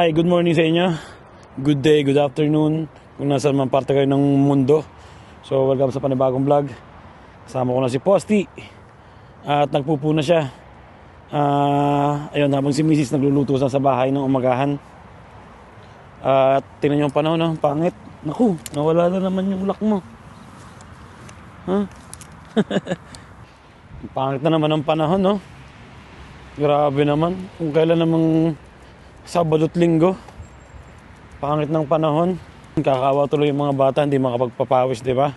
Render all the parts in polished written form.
Hi, good morning sa inyo. Good day, good afternoon. Kung nasa man parte kayo ng mundo. So, welcome sa panibagong vlog. Kasama ko na si Posty. At nagpupuna siya. Ayun, habang si Mrs. nagluluto sa bahay ng umagahan. At tingnan niyo ang panahon, no? Pangit. Naku, nawala na naman yung lock mo. Huh? Pangit na naman ang panahon, no? Grabe naman. Kung kailan namang Sabado at Linggo, pangit ng panahon. Kakawa tuloy yung mga bata, hindi makapagpapawis, di ba?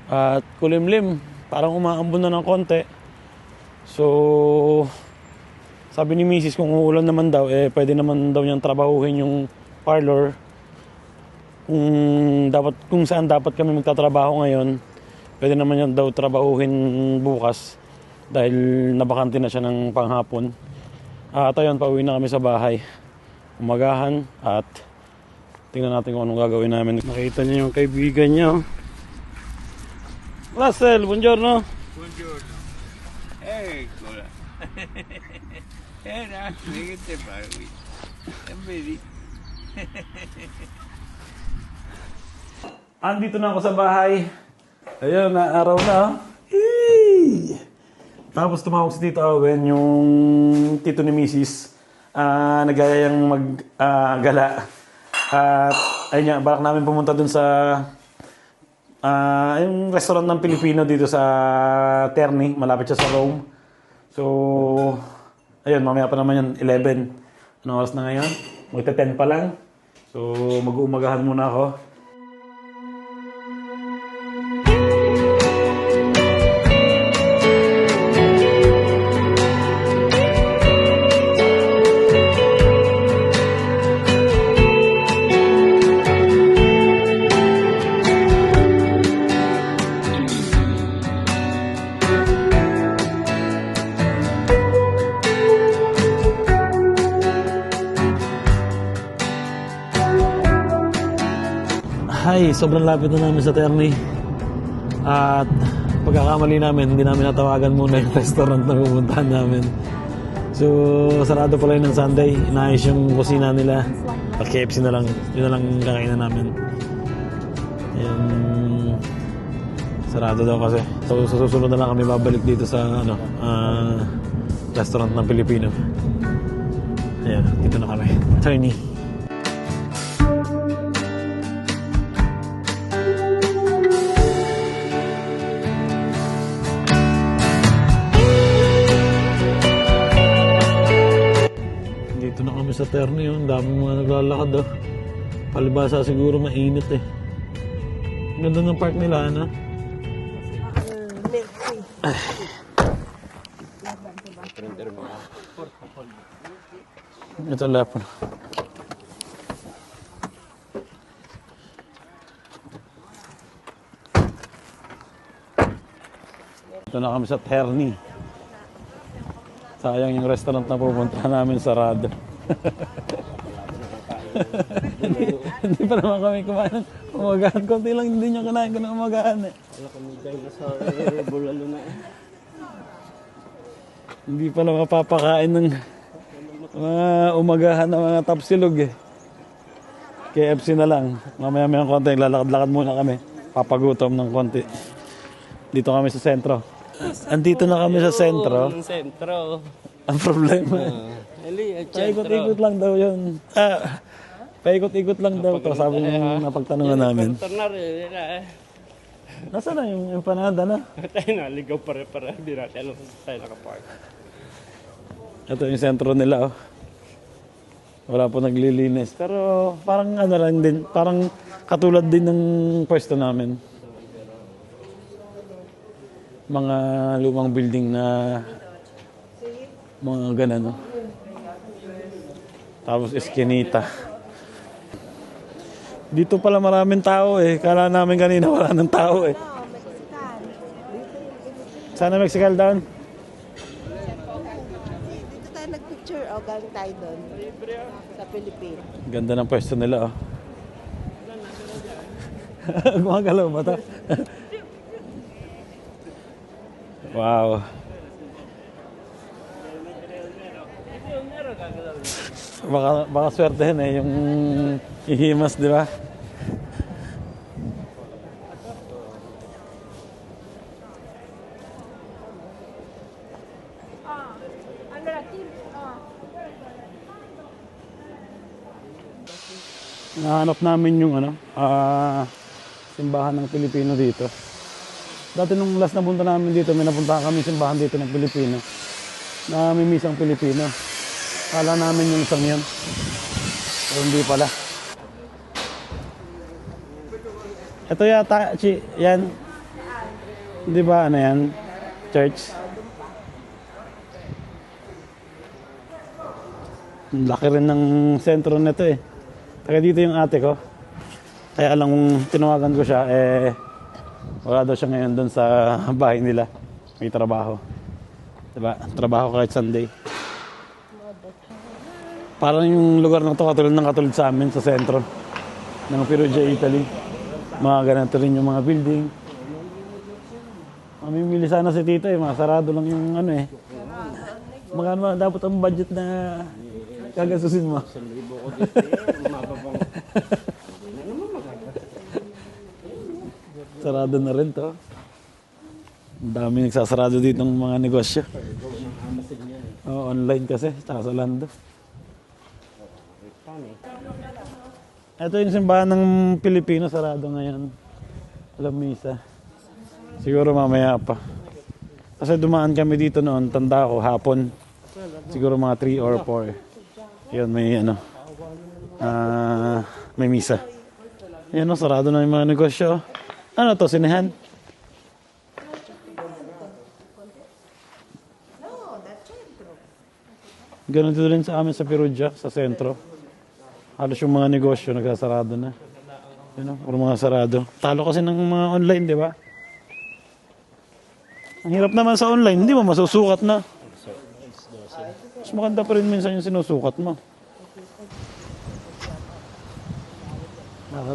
At kulimlim, parang umaambon na ng konti. So, sabi ni Mrs. kung uulan naman daw, pwede naman daw niyang trabahuhin yung parlor. Kung saan dapat kami magtatrabaho ngayon, pwede naman niya daw trabahuhin bukas dahil nabakante na siya ng panghapon. At ayun, pauwi na kami sa bahay. Umagahan at tingnan natin kung anong gagawin namin. Nakita niyo yung kaibigan niyo. Russell, buongiorno. Buongiorno. Eccola. Era, che te fai qui? Vedi? Andito na ako sa bahay. Ayun, na araw na. Eee! Tapos tumawag si Tito Owen, yung tito ni Mrs. Nagayayang mag-gala. At ayun nga, balak namin pumunta dun sa yung restaurant ng Pilipino dito sa Terni. Malapit siya sa Rome. So, ayun, mamaya pa naman yun, 11. Anong oras na ngayon? Magta-10 pa lang. So, mag-uumagahan muna ako. Hi, sobrang lapit na namin sa Terni. At pagkakamali namin, hindi namin natawagan muna yung restaurant na pupuntahan namin. So, sarado pala yun ng Sunday. Inaayos yung kusina nila. At KFC na lang. Yun na lang kakainan namin. Ayan. Sarado daw kasi. So, sa susunod na lang kami babalik dito sa restaurant ng Pilipino. Ayan, dito na kami. Terni. Dito na kami sa Terni, yun. Daming mga naglalakad, oh. Palibasa siguro mainit, eh. Ganda ng park nila, ano? Ito lapon. Ito na kami sa Terni. Sayang yung restaurant na pupunta namin sarado. Hindi pa naman kami kumain ng umagahan. Kunti lang hindi nyo kinain ko ng umagahan, eh. Wala kami dahil sa bulalo na eh. Hindi pala mapapakain ng mga umagahan ng mga tapsilog, eh. KFC na lang. Mamaya-maya ng konti, lalakad-lakad muna kami. Papagutom ng konti. Dito kami sa sentro. Andito na kami sa sentro. Sentro. Ang problema, paikot-ikot lang daw yun. Paikot-ikot lang daw to, sabi ng napagtanungan namin. Nasaan na yung empanada na? Tayo na, ligaw pare-pare. Hindi natin alam kung tayo nakapark. Ito yung sentro nila, oh. Wala po naglilinis. Pero parang ano lang din, parang katulad din ng pwesto namin. Mga lumang building na mga ganun, no? Tapos eskinita. Dito pala maraming tao, eh. Kala namin kanina wala ng tao, eh. Sana Mexical down. Dito tayo nagpicture, o galing tayo doon. Sa Pilipinas. Ganda ng pwesto nila, oh. Gumagalaw ba ito? Wow. Baka swertehin eh, yung ihimas, di ba? Nahanap namin yung simbahan ng Pilipino dito. Dati nung last na punta namin dito, may napuntahan kami simbahan dito ng Pilipino. Na may misang Pilipino. Kala namin yung isang yun. Pero hindi pala. Ito yata, yan. Di ba ano yan? Church. Laki rin ng sentro nito eh. Kaya dito yung ate ko. Kaya alam kong tinawagan ko siya, wala daw siya ngayon doon sa bahay nila. May trabaho. Diba? Trabaho kahit Sunday. Parang yung lugar na ito katulad sa amin sa sentro ng Perugia, Italy. Mga ganito rin yung mga building. Mamimili sana si Tito masarado lang yung ano eh. Magkano dapat ang budget na gagasusin mo? Sarado na rin to. Ang dami nagsasarado dito ng mga negosyo. Online kasi, tsaka sa Lando. Ito yung simbahan ng Pilipino, sarado ngayon. Alam misa. Siguro mamaya pa. Kasi dumaan kami dito noon, tanda ko, hapon. Siguro mga 3 or 4. Yun, may may misa. Yan sarado na yung mga negosyo. Ano to, sinehan? Ganun dito rin sa amin sa Perugia, sa sentro. Halos yung mga negosyo nagsasarado na. Puro mga sarado. Talo kasi ng mga online, di ba? Ang hirap naman sa online, hindi mo masusukat na. Mas maganda pa rin minsan yung sinusukat mo.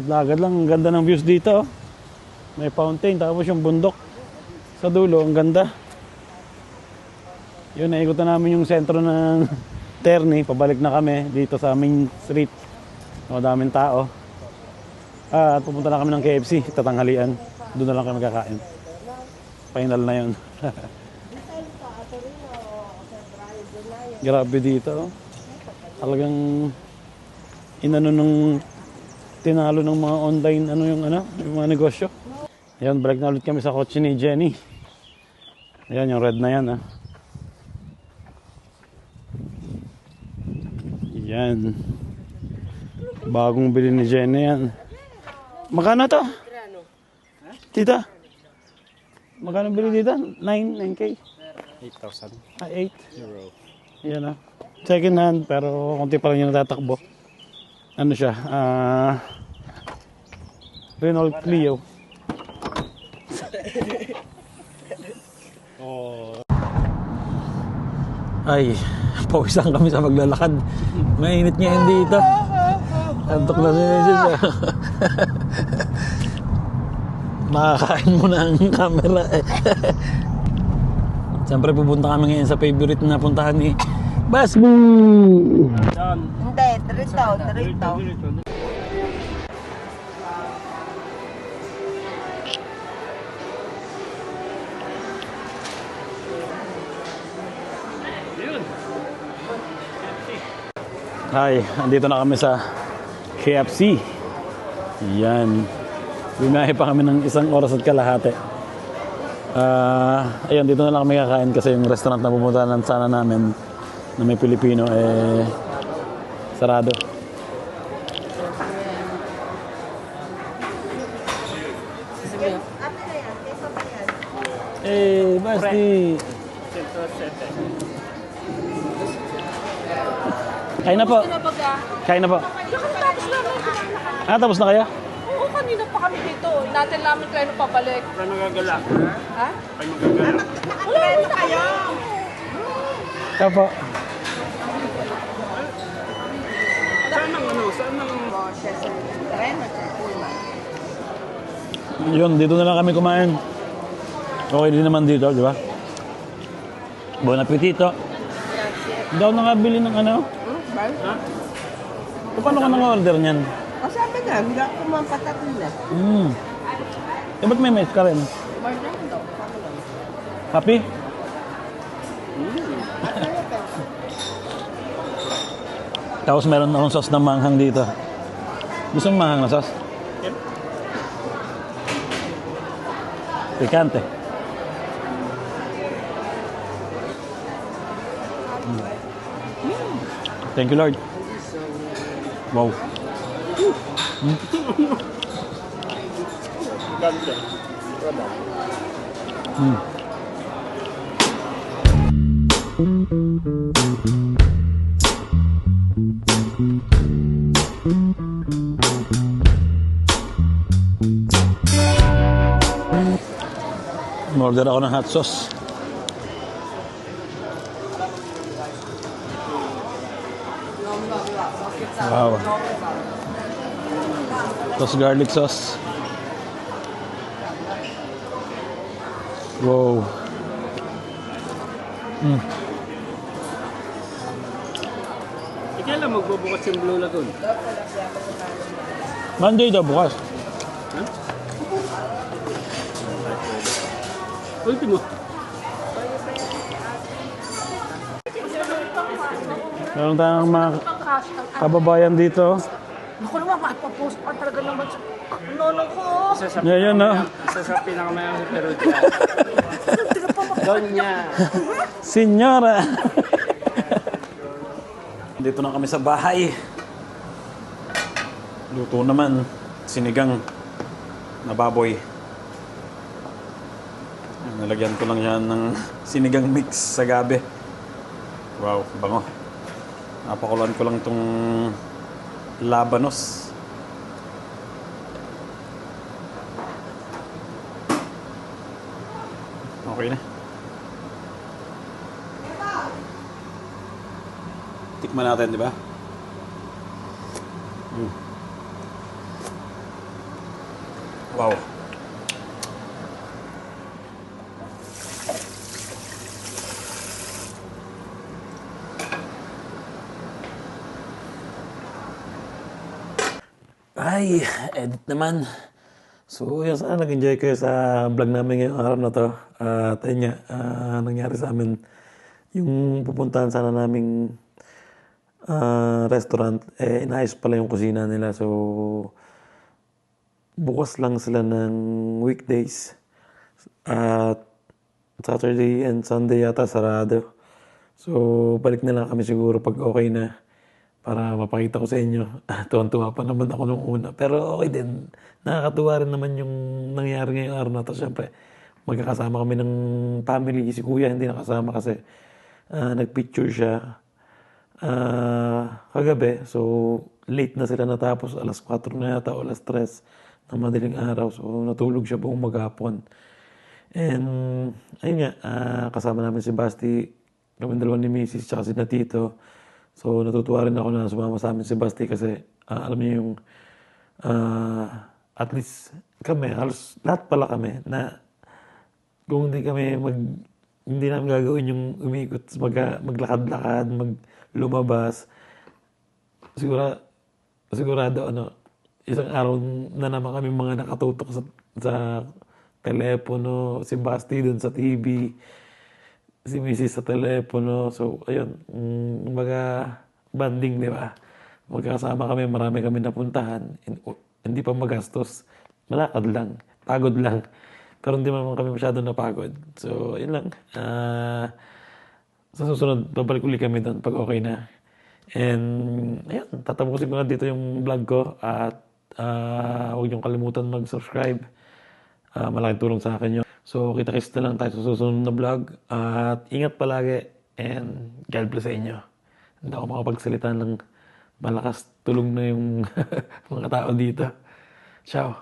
Lagad lang, ang ganda ng views dito. May fountain, tapos yung bundok. Sa dulo, ang ganda. Yun, naikutan namin yung sentro ng Terni. Pabalik na kami dito sa main street. Madaming tao. At pupunta na kami ng KFC, tatanghalian. Doon na lang kami kakain. Final na yun. Grabe dito. Talagang inano nung tinalo ng mga online yung mga negosyo. Ayan, balik na ulit kami sa kotse ni Jenny. Ayan, yung red na yan. Yan. Bagong bili ni Jenny yan. Magkano to? Tita? Magkano bili dito? 9K? 8,000 8? euro. Yan second hand, pero konti pa lang yung natatakbo. Ano siya? Renault Clio. Ay, pawisan kami sa maglalakad. Mainit ngayon dito. Antok na si Mrs. Makakain mo na ang camera eh. Siyempre pupunta kami ngayon sa favorite na puntahan ni Basbo. Hindi, dirito. Hi, andito na kami sa KFC. Yan. Bumiyahe pa kami ng 1 oras at kalahati. Ayun, dito na lang kami kakain kasi yung restaurant na pumuntahan sana namin na may Pilipino sarado. Basti. Kain na po. Kain na po. Tapos na kaya? Oo, kanina pa kami dito. Natin namin kayo na pabalik. Paano magagala? Ha? Paano magagala? Wala, hindi na kayo. Kaya po. Saan ang Yun, dito na lang kami kumain. Okay din naman dito, di ba? Bon appetito. Hindi ako nakabili ng So, paano ka nang-order niyan? Kasi sabi na, hindi ako kumampatat nila. Eh, ba't may mess ka rin? Marjan daw. Happy? Tapos meron akong sauce na manghang dito. Gusto mo manghang na sauce? Pikante. Thank you, Lord. Wow. Ganda. Order ako ng hot sauce. Wow. Tapos garlic sauce. Wow. Kailan magbubukas yung Blue Lagoon? Monday daw bukas. Ultimo. Meron tayong mga kababayan dito. Ako naman, maipapost pa talaga naman sa nonong ko. Yan, no? Isa sa pinakamayang sa Perugia. Donya. Senyora! Dito na kami sa bahay. Luto naman. Sinigang na baboy. Nalagyan ko lang yan ng sinigang mix sa gabi. Wow, bango. Napakulan ko lang itong labanos. Okay na. Tikman natin, di ba? Wow. Ay, edit naman. So, yun, sana nag-enjoy kayo sa vlog namin ngayong araw na to. At ayun nga, nangyari sa amin yung pupuntahan sana naming restaurant. Eh, inayos pala yung kusina nila. So, bukas lang sila ng weekdays. At Saturday and Sunday yata sarado. So, balik na lang kami siguro pag okay na. Para mapakita ko sa inyo. Tuwan-tuwa pa naman ako nung una. Pero okay din. Nakakatuwa rin naman yung nangyari ngayong araw na to. Siyempre, magkakasama kami ng family. Si Kuya hindi nakasama kasi nagpicture siya kagabi. So, late na sila natapos. Alas 4 na yata o alas 3 ng madaling araw. So, natulog siya buong maghapon. And, ayun nga, kasama namin si Basti. Kami dalawa ni Mrs. tsaka si Natito. So, natutuwa rin ako na sumama sa amin si Basti kasi alam niyo yung at least kami, halos lahat pala kami na kung hindi kami hindi namin gagawin yung umikot, maglakad-lakad, lumabas, sigurado isang araw na naman kami mga nakatutok sa telepono, si Basti dun sa TV, si Mrs. sa telepono. So, ayun, banding, di ba? Magkasama kami, marami kami napuntahan. Hindi pa magastos. Malakad lang. Pagod lang. Pero hindi naman kami masyado napagod. So, yun lang. Sa susunod, babalik ulit kami doon pag okay na. And, ayun, tatapusin ko na dito yung vlog ko. At huwag niyong kalimutan mag-subscribe. Malaking tulong sa akin yun. So, kita-kits na lang tayo sa susunod na vlog. At ingat palagi. And God bless sa inyo. Hindi ako makapagsalita ng malakas, tulong na yung mga tao dito. Ciao.